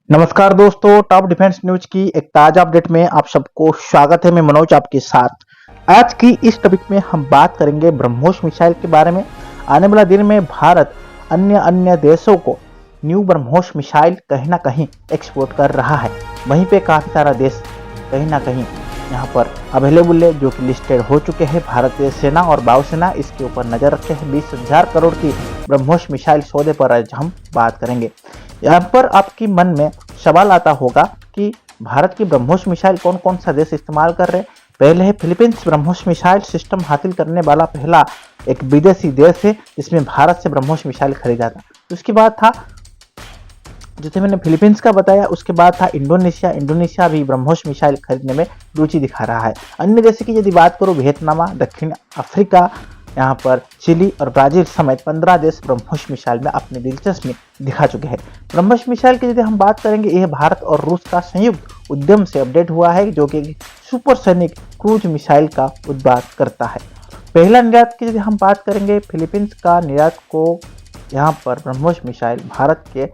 नमस्कार दोस्तों, top defence news की एक ताजा अपडेट में आप सबको स्वागत है। मैं मनोज आपके साथ। आज की इस टॉपिक में हम बात करेंगे ब्रह्मोस मिसाइल के बारे में। आने वाला दिन में भारत अन्य देशों को न्यू ब्रह्मोस मिसाइल कहीं ना कहीं एक्सपोर्ट कर रहा है। वहीं पे काफ़ी सारा देश कहीं ना कहीं यहाँ पर अवेलेबल है, जो कि लिस्टेड हो चुके हैं। भारतीय सेना और वायुसेना इसके ऊपर नज़र रखे हैं। 20,000 करोड़ की ब्रह्मोस मिसाइल सौदे पर आज हम बात करेंगे। यहाँ पर आपके मन में सवाल आता होगा कि भारत की ब्रह्मोस मिसाइल कौन कौन सा देश इस्तेमाल कर रहे हैं। पहले है फिलीपींस। ब्रह्मोस मिसाइल सिस्टम हासिल करने वाला पहला एक विदेशी देश है जिसमें भारत से ब्रह्मोस मिसाइल खरीदा था। उसके बाद था, जैसे मैंने फिलीपींस का बताया, उसके बाद था इंडोनेशिया। इंडोनेशिया भी ब्रह्मोस मिसाइल खरीदने में रुचि दिखा रहा है। अन्य देश की यदि बात करूँ, वियतनाम, दक्षिण अफ्रीका, यहाँ पर चिली और ब्राजील समेत 15 देश ब्रह्मोस मिसाइल में अपनी दिलचस्पी दिखा चुके हैं। ब्रह्मोस मिसाइल की यदि हम बात करेंगे, यह भारत और रूस का संयुक्त उद्यम से अपडेट हुआ है, जो कि सुपरसोनिक क्रूज मिसाइल का उत्पादन करता है। पहला निर्यात की यदि हम बात करेंगे, फिलीपींस का निर्यात को यहाँ पर ब्रह्मोस मिसाइल भारत के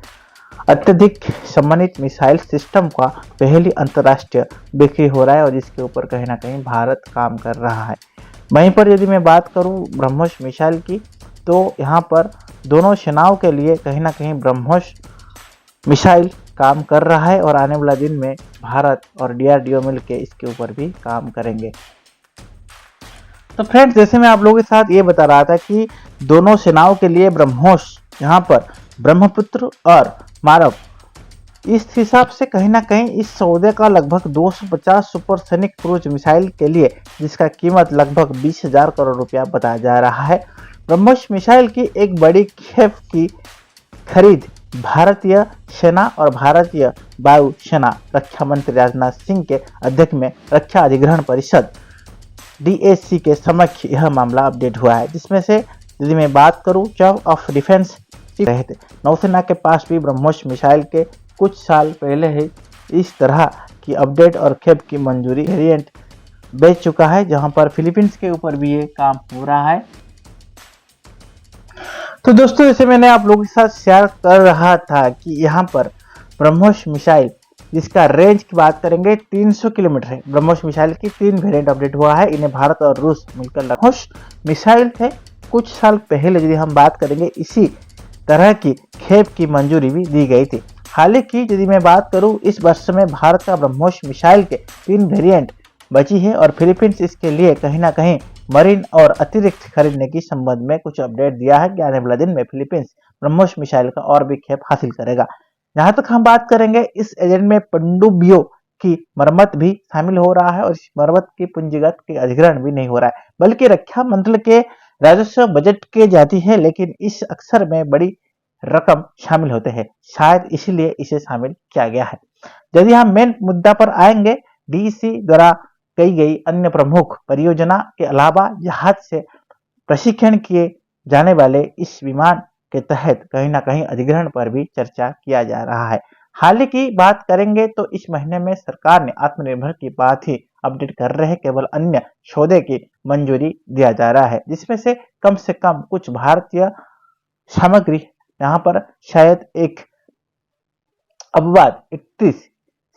अत्यधिक सम्मानित मिसाइल सिस्टम का पहली अंतर्राष्ट्रीय बिक्री हो रहा है और जिसके ऊपर कहीं ना कहीं भारत काम कर रहा है। वहीं पर यदि मैं बात करूं ब्रह्मोस मिसाइल की, तो यहाँ पर दोनों सेनाओं के लिए कहीं ना कहीं ब्रह्मोस मिसाइल काम कर रहा है और आने वाला दिन में भारत और डीआरडीओ मिलकर इसके ऊपर भी काम करेंगे। तो फ्रेंड्स, जैसे मैं आप लोगों के साथ ये बता रहा था कि दोनों सेनाओं के लिए ब्रह्मोस, यहाँ पर ब्रह्मपुत्र और मारव, इस हिसाब से कहीं ना कहीं इस सौदे का लगभग 250 सुपरसोनिक क्रूज मिसाइल के लिए, जिसका कीमत लगभग 20,000 करोड़ रुपया बताया जा रहा है। ब्रह्मोस मिसाइल की एक बड़ी खेप की खरीद भारतीय सेना और भारतीय वायु सेना रक्षा मंत्री राजनाथ सिंह के अध्यक्ष में रक्षा अधिग्रहण परिषद DAC के समक्ष यह मामला अपडेट हुआ है, जिसमें से यदि मैं बात करूं, चीफ ऑफ डिफेंस रहे थे। नौसेना के पास भी ब्रह्मोस मिसाइल के कुछ साल पहले ही इस तरह की अपडेट और खेप की मंजूरी वेरिएंट बेच चुका है, जहां पर फिलीपींस के ऊपर भी ये काम हो रहा है। तो दोस्तों, जैसे मैंने आप लोगों के साथ शेयर कर रहा था कि यहाँ पर ब्रह्मोस मिसाइल, जिसका रेंज की बात करेंगे 300 किलोमीटर है। ब्रह्मोस मिसाइल की 3 वेरिएंट अपडेट हुआ है। इन्हें भारत और रूस मिलकर ब्रह्मोस मिसाइल है। कुछ साल पहले यदि हम बात करेंगे, इसी तरह की खेप की मंजूरी भी दी गई थी। हालांकि यदि मैं बात करूं, इस वर्ष में भारत का ब्रह्मोस मिसाइल के 3 वेरिएंट बची है और फिलीपींस इसके लिए कहीं ना कहीं मरीन और अतिरिक्त खरीदने की संबंध में कुछ अपडेट दिया है कि आने वाले दिन में फिलीपींस ब्रह्मोस मिसाइल का और भी खेप हासिल करेगा। जहां तक हम बात करेंगे, इस एजेंट में पनडुब्बियों की मरम्मत भी शामिल हो रहा है और इस मरम्मत की पूंजीगत के अधिग्रहण भी नहीं हो रहा है, बल्कि रक्षा मंत्रालय के राजस्व बजट के जाती है, लेकिन इस अक्सर में बड़ी रकम शामिल होते हैं। शायद इसीलिए इसे शामिल किया गया है। यदि हम मेन मुद्दा पर आएंगे, DEC द्वारा कई गई अन्य प्रमुख परियोजना के अलावा जहाज से प्रशिक्षण किए जाने वाले इस विमान के तहत कहीं ना कहीं अधिग्रहण पर भी चर्चा किया जा रहा है। हाल की बात करेंगे तो इस महीने में सरकार ने आत्मनिर्भर की बात ही अपडेट कर रहे हैं। केवल अन्य सौदे की मंजूरी दिया जा रहा है, जिसमें से कम कुछ भारतीय सामग्री, यहाँ पर शायद एक अपवाद 31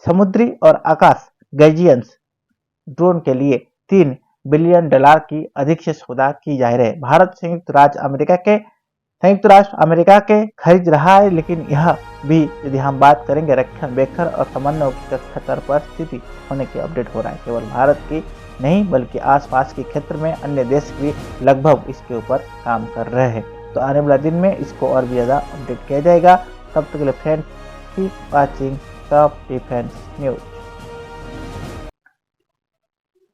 समुद्री और आकाश गैजियंस ड्रोन के लिए $3 बिलियन की अधिक से सौदा की जा रही है। भारत संयुक्त राष्ट्र अमेरिका के खरीद रहा है, लेकिन यह भी यदि हम बात करेंगे रक्षण बेखर और समन्वय की खतर पर स्थिति होने की अपडेट हो रहा है। केवल भारत की नहीं बल्कि आसपास के क्षेत्र में अन्य देश भी लगभग इसके ऊपर काम कर रहे हैं। तो आने वाला दिन में इसको और भी ज़्यादा अपडेट किया जाएगा। तब तक के लिए friends, keep watching top defence news.